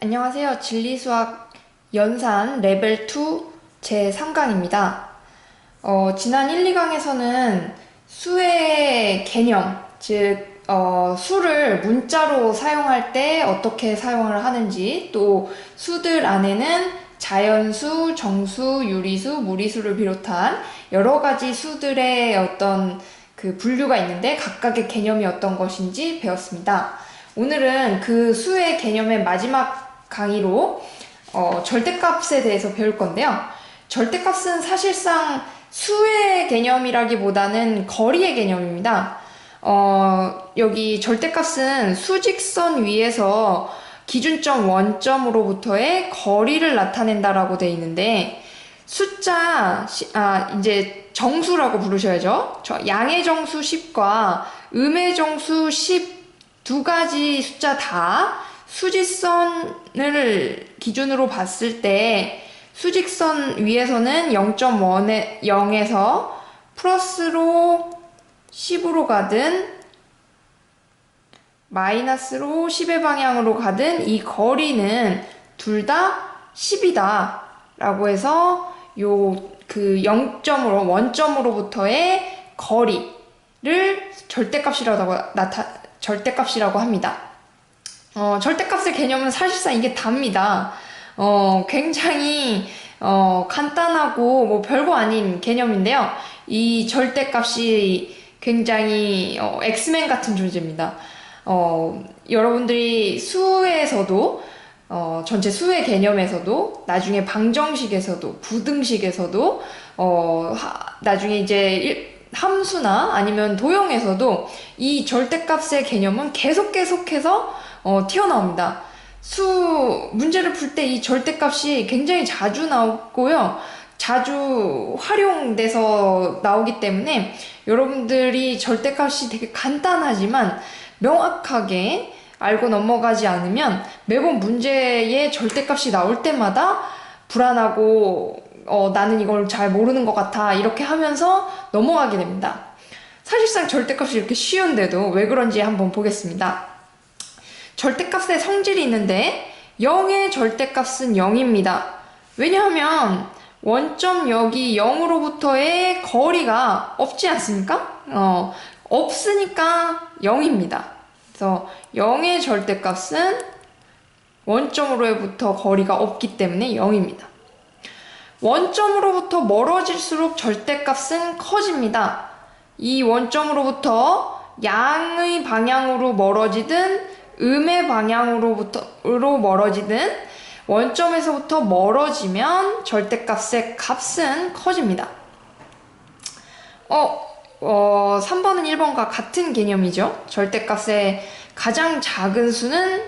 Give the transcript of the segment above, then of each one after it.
안녕하세요. 진리수학 연산 레벨 2 제3강입니다. 지난 1, 2강에서는 수의 개념, 즉, 수를 문자로 사용할 때 어떻게 사용을 하는지, 또 수들 안에는 자연수, 정수, 유리수, 무리수를 비롯한 여러 가지 수들의 어떤 그 분류가 있는데 각각의 개념이 어떤 것인지 배웠습니다. 오늘은 그 수의 개념의 마지막 강의로 절대값에 대해서 배울 건데요. 절대값은 사실상 수의 개념이라기보다는 거리의 개념입니다. 여기 절대값은 수직선 위에서 기준점 원점으로부터의 거리를 나타낸다라고 되어 있는데 이제 정수라고 부르셔야죠. 양의 정수 10과 음의 정수 10 두 가지 숫자 다 수직선을 기준으로 봤을 때 수직선 위에서는 0.0에서 플러스로 10으로 가든 마이너스로 10의 방향으로 가든 이 거리는 둘 다 10이다 라고 해서 그 0점으로 원점으로부터의 거리를 절대값이라고 합니다. 절대값의 개념은 사실상 이게 답니다. 굉장히 간단하고 뭐 별거 아닌 개념인데요. 이 절대값이 굉장히 엑스맨 같은 존재입니다. 여러분들이 수에서도 전체 수의 개념에서도 나중에 방정식에서도 부등식에서도 나중에 이제 함수나 아니면 도형에서도 이 절대값의 개념은 계속해서 튀어나옵니다. 문제를 풀 때 이 절대값이 굉장히 자주 나오고요. 자주 활용돼서 나오기 때문에 여러분들이 절대값이 되게 간단하지만 명확하게 알고 넘어가지 않으면 매번 문제에 절대값이 나올 때마다 불안하고 나는 이걸 잘 모르는 것 같아 이렇게 하면서 넘어가게 됩니다. 사실상 절대값이 이렇게 쉬운데도 왜 그런지 한번 보겠습니다. 절대값의 성질이 있는데 0의 절대값은 0입니다. 왜냐하면 원점 여기 0으로부터의 거리가 없지 않습니까? 없으니까 0입니다. 그래서 0의 절대값은 원점으로부터 거리가 없기 때문에 0입니다. 원점으로부터 멀어질수록 절대값은 커집니다. 이 원점으로부터 양의 방향으로 멀어지든 음의 방향으로 멀어지든 원점에서부터 멀어지면 절대값의 값은 커집니다. 3번은 1번과 같은 개념이죠. 절대값이 가장 작은 수는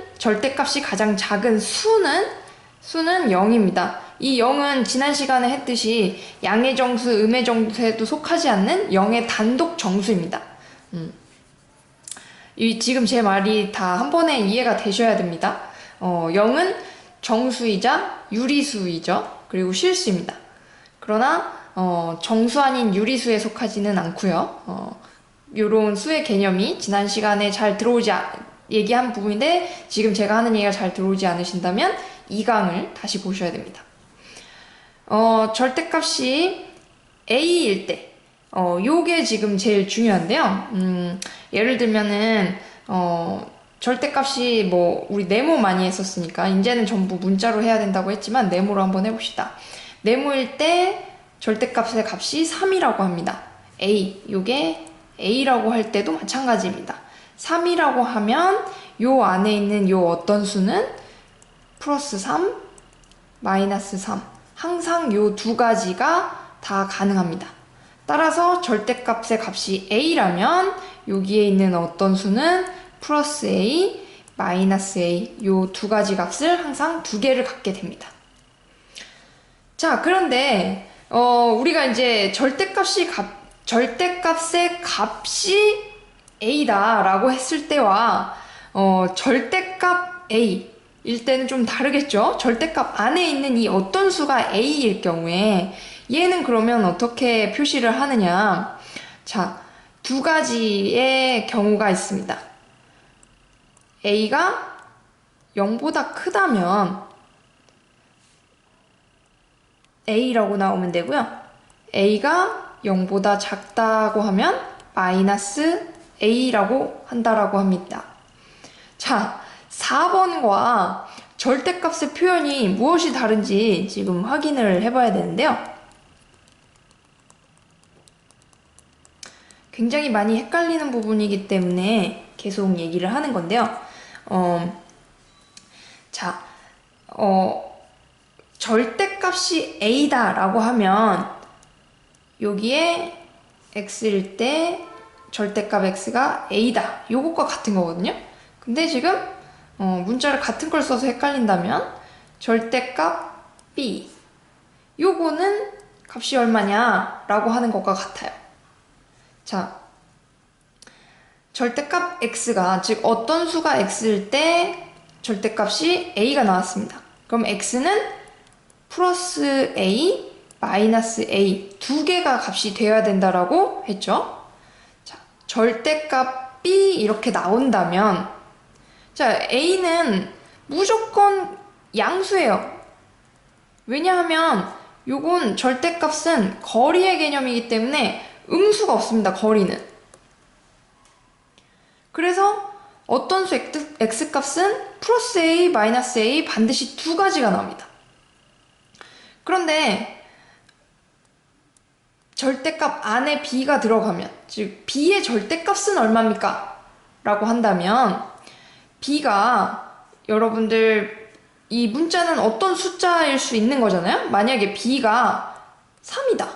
0입니다. 이 0은 지난 시간에 했듯이 양의 정수, 음의 정수에도 속하지 않는 0의 단독 정수입니다. 지금 제 말이 다 한 번에 이해가 되셔야 됩니다. 0은 정수이자 유리수이죠. 그리고 실수입니다. 그러나 정수 아닌 유리수에 속하지는 않고요. 요런 수의 개념이 지난 시간에 잘 얘기한 부분인데 지금 제가 하는 얘기가 잘 들어오지 않으신다면 2강을 다시 보셔야 됩니다. 절대값이 A일 때 요게 지금 제일 중요한데요. 예를 들면은 절대값이 우리 네모 많이 했었으니까 이제는 전부 문자로 해야 된다고 했지만 네모로 한번 해봅시다. 네모일 때 절대값의 값이 3이라고 합니다. 요게 A라고 할 때도 마찬가지입니다. 3이라고 하면 요 안에 있는 요 어떤 수는 플러스 3, 마이너스 3 항상 요 두 가지가 다 가능합니다. 따라서 절대값의 값이 A라면 여기에 있는 어떤 수는 플러스 A, 마이너스 A 요 두 가지 값을 항상 두 개를 갖게 됩니다. 자, 그런데 우리가 이제 절대값의 값이 A다 라고 했을 때와 절대값 A 일 때는 좀 다르겠죠? 절대값 안에 있는 이 어떤 수가 A일 경우에 얘는 그러면 어떻게 표시를 하느냐? 자, 두 가지의 경우가 있습니다. A가 0보다 크다면 a라고 나오면 되고요. a가 0보다 작다고 하면 마이너스 a라고 한다라고 합니다. 자, 4번과 절대값의 표현이 무엇이 다른지 지금 확인을 해봐야 되는데요. 굉장히 많이 헷갈리는 부분이기 때문에 계속 얘기를 하는 건데요. 절대값이 a다 라고 하면 여기에 x일 때 절대값 x가 a다, 요것과 같은 거거든요. 근데 지금 문자를 같은 걸 써서 헷갈린다면 절대값 b, 요거는 값이 얼마냐 라고 하는 것과 같아요. 자, 절대값 x가, 즉 어떤 수가 x일 때 절대값이 a가 나왔습니다. 그럼 x는 플러스 a, 마이너스 a 두 개가 값이 되어야 된다라고 했죠. 자, 절대값 b 이렇게 나온다면, 자, a는 무조건 양수예요. 왜냐하면 요건 절대값은 거리의 개념이기 때문에 음수가 없습니다. 거리는. 그래서 어떤 수 x값은 플러스 a, 마이너스 a 반드시 두 가지가 나옵니다. 그런데 절대값 안에 b가 들어가면, 즉 b의 절대값은 얼마입니까? 라고 한다면 b가, 여러분들 이 문자는 어떤 숫자일 수 있는 거잖아요. 만약에 b가 3이다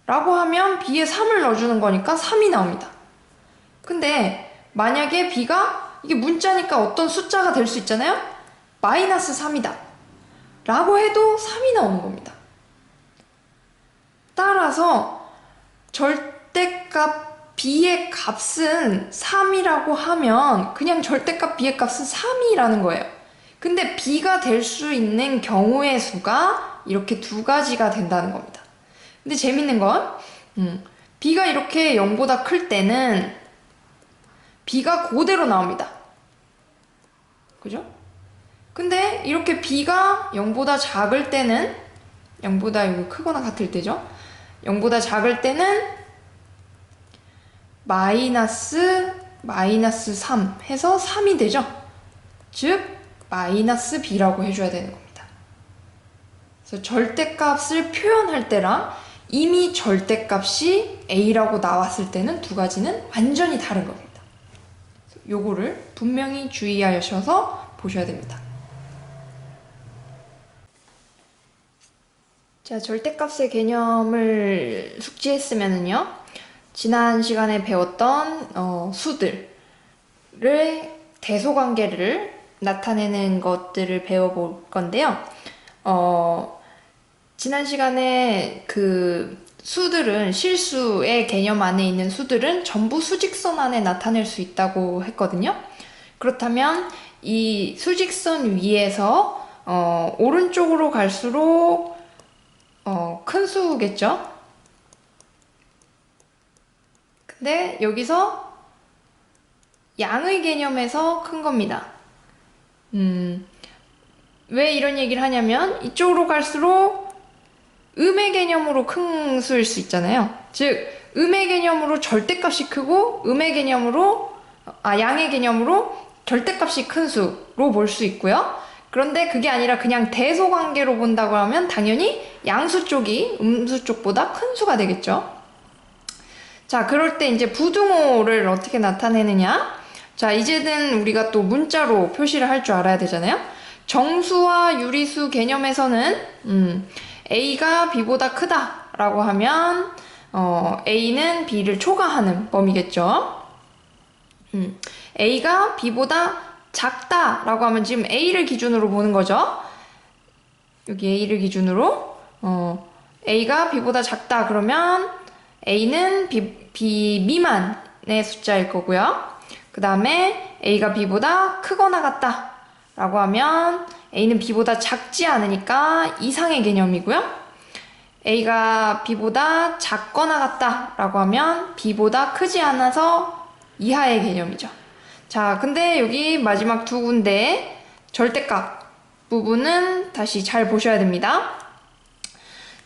라고 하면 b에 3을 넣어주는 거니까 3이 나옵니다. 근데 만약에 b가, 이게 문자니까 어떤 숫자가 될 수 있잖아요. 마이너스 3이다 라고 해도 3이 나오는 겁니다. 따라서 절대값 b의 값은 3이라고 하면 그냥 절대값 b의 값은 3이라는 거예요. 근데 b가 될 수 있는 경우의 수가 이렇게 두 가지가 된다는 겁니다. 근데 재밌는 건 b가 이렇게 0보다 클 때는 b가 그대로 나옵니다. 그죠? 근데 이렇게 b가 0보다 작을 때는, 0보다 여기 크거나 같을 때죠. 0보다 작을 때는 마이너스 3 해서 3이 되죠. 즉 마이너스 b라고 해줘야 되는 겁니다. 그래서 절대값을 표현할 때랑 이미 절대값이 a라고 나왔을 때는 두 가지는 완전히 다른 겁니다. 요거를 분명히 주의하셔서 보셔야 됩니다. 자, 절대값의 개념을 숙지했으면은요, 지난 시간에 배웠던 수들의 대소관계를 나타내는 것들을 배워볼 건데요. 지난 시간에 그 수들은, 실수의 개념 안에 있는 수들은 전부 수직선 안에 나타낼 수 있다고 했거든요. 그렇다면 이 수직선 위에서 오른쪽으로 갈수록 큰 수겠죠? 근데 여기서 양의 개념에서 큰 겁니다. 왜 이런 얘기를 하냐면 이쪽으로 갈수록 음의 개념으로 큰 수일 수 있잖아요. 즉 음의 개념으로 절대값이 크고 양의 개념으로 절대값이 큰 수로 볼 수 있고요. 그런데 그게 아니라 그냥 대소관계로 본다고 하면 당연히 양수 쪽이 음수 쪽보다 큰 수가 되겠죠. 자, 그럴 때 이제 부등호를 어떻게 나타내느냐? 자, 이제는 우리가 또 문자로 표시를 할 줄 알아야 되잖아요. 정수와 유리수 개념에서는 a가 b보다 크다 라고 하면 a는 b를 초과하는 범위겠죠. a가 b보다 작다 라고 하면 지금 a를 기준으로 보는 거죠. 여기 a를 기준으로 a가 b보다 작다 그러면 a는 b 미만의 숫자일 거고요. 그 다음에 a가 b보다 크거나 같다 라고 하면 a는 b보다 작지 않으니까 이상의 개념이고요. a가 b보다 작거나 같다 라고 하면 b보다 크지 않아서 이하의 개념이죠. 자, 근데 여기 마지막 두 군데 절대값 부분은 다시 잘 보셔야 됩니다.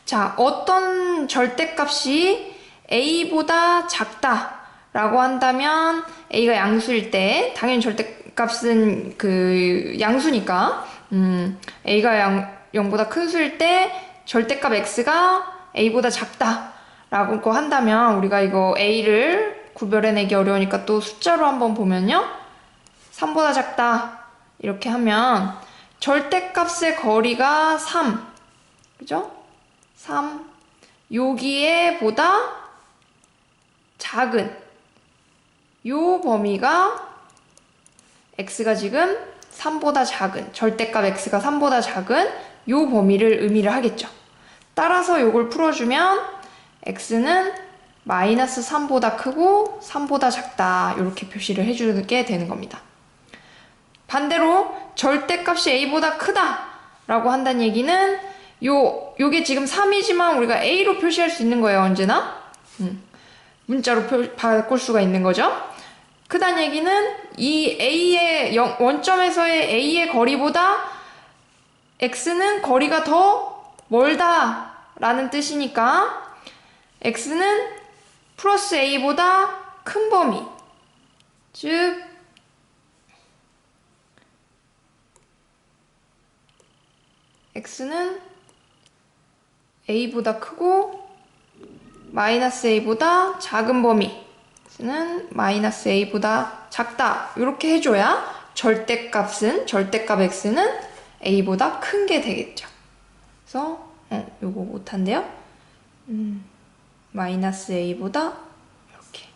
자, 어떤 절대값이 a보다 작다라고 한다면 a가 양수일 때 당연히 절대값은 그 양수니까 a가 0보다 큰 수일 때 절대값 x가 a보다 작다라고 한다면 우리가 이거 a를 구별해내기 어려우니까 또 숫자로 한번 보면요. 3보다 작다 이렇게 하면 절대값의 거리가 3 그죠? 3 여기에 보다 작은 요 범위가 x가 지금 3보다 작은 절대값 x가 3보다 작은 요 범위를 의미를 하겠죠. 따라서 요걸 풀어주면 x는 마이너스 3보다 크고 3보다 작다 이렇게 표시를 해주게 되는 겁니다. 반대로 절대값이 a보다 크다 라고 한다는 얘기는 요게 지금 3이지만 우리가 a로 표시할 수 있는 거예요. 언제나 문자로 바꿀 수가 있는 거죠. 크다는 얘기는 이 a의 원점에서의 a의 거리보다 x는 거리가 더 멀다 라는 뜻이니까 x는 플러스 a보다 큰 범위 즉 x는 a보다 크고 마이너스 a보다 작은 범위 x는 마이너스 a보다 작다 이렇게 해줘야 절대값 x는 a보다 큰 게 되겠죠. 그래서 요거 못한대요. 마이너스 a보다 이렇게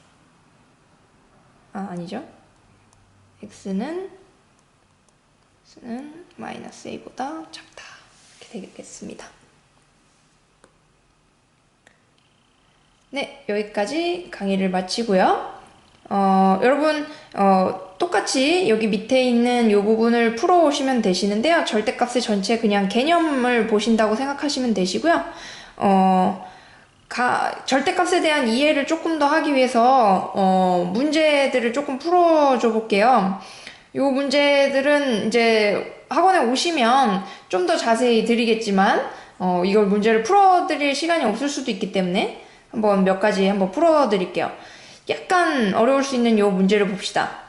아니죠. x는 마이너스 a보다 작다 이렇게 되겠습니다. 네, 여기까지 강의를 마치고요. 여러분 똑같이 여기 밑에 있는 이 부분을 풀어오시면 되시는데요. 절대값의 전체 그냥 개념을 보신다고 생각하시면 되시고요. 절대값에 대한 이해를 조금 더 하기 위해서 문제들을 조금 풀어줘 볼게요. 이 문제들은 이제 학원에 오시면 좀 더 자세히 드리겠지만 이걸 문제를 풀어드릴 시간이 없을 수도 있기 때문에 몇 가지 한번 풀어드릴게요. 약간 어려울 수 있는 이 문제를 봅시다.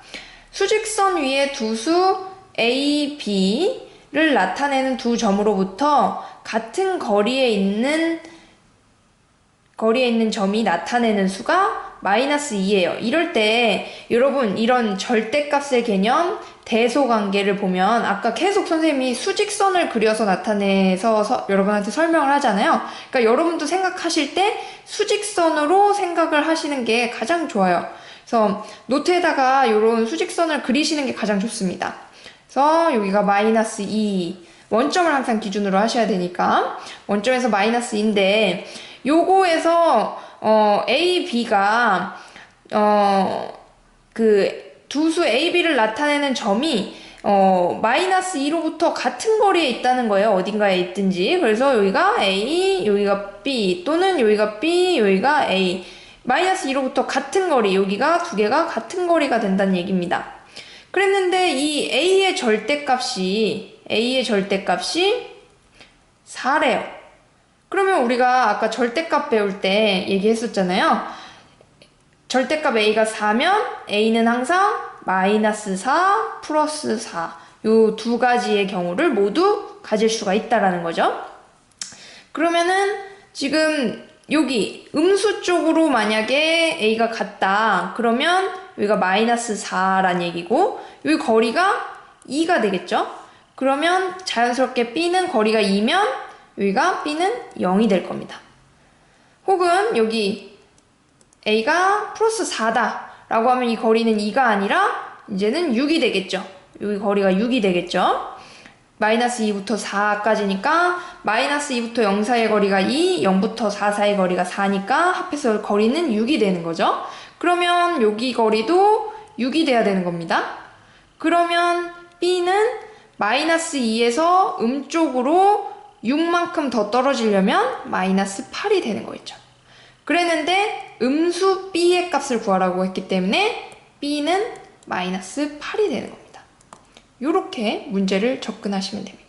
수직선 위에 두 수 A, B를 나타내는 두 점으로부터 같은 거리에 있는 점이 나타내는 수가 마이너스 2예요. 이럴 때 여러분 이런 절대값의 개념, 대소관계를 보면 아까 계속 선생님이 수직선을 그려서 나타내서 여러분한테 설명을 하잖아요. 그러니까 여러분도 생각하실 때 수직선으로 생각을 하시는 게 가장 좋아요. 그래서 노트에다가 이런 수직선을 그리시는 게 가장 좋습니다. 그래서 여기가 마이너스 2 원점을 항상 기준으로 하셔야 되니까 원점에서 마이너스 2인데 요거에서 A, B가 그 두 수 A, B를 나타내는 점이 마이너스 2로부터 같은 거리에 있다는 거예요. 어딘가에 있든지. 그래서 여기가 A, 여기가 B 또는 여기가 B, 여기가 A. 마이너스 2로부터 같은 거리, 여기가 두 개가 같은 거리가 된다는 얘기입니다. 그랬는데 이 A의 절대값이 4래요. 그러면 우리가 아까 절대값 배울 때 얘기했었잖아요. 절대값 A가 4면 A는 항상 마이너스 4 플러스 4 요 두 가지의 경우를 모두 가질 수가 있다라는 거죠. 그러면은 지금 여기 음수 쪽으로 만약에 A가 같다 그러면 여기가 마이너스 4란 얘기고 여기 거리가 2가 되겠죠. 그러면 자연스럽게 B는 거리가 2면 여기가 B는 0이 될 겁니다. 혹은 여기 A가 플러스 4다 라고 하면 이 거리는 2가 아니라 이제는 6이 되겠죠. 여기 거리가 6이 되겠죠. 마이너스 2부터 4까지니까 마이너스 2부터 0 사이의 거리가 2, 0부터 4 사이의 거리가 4니까 합해서 거리는 6이 되는 거죠. 그러면 여기 거리도 6이 돼야 되는 겁니다. 그러면 B는 마이너스 2에서 쪽으로 6만큼 더 떨어지려면 마이너스 8이 되는 거겠죠. 그랬는데 음수 B의 값을 구하라고 했기 때문에 B는 마이너스 8이 되는 겁니다. 요렇게 문제를 접근하시면 됩니다.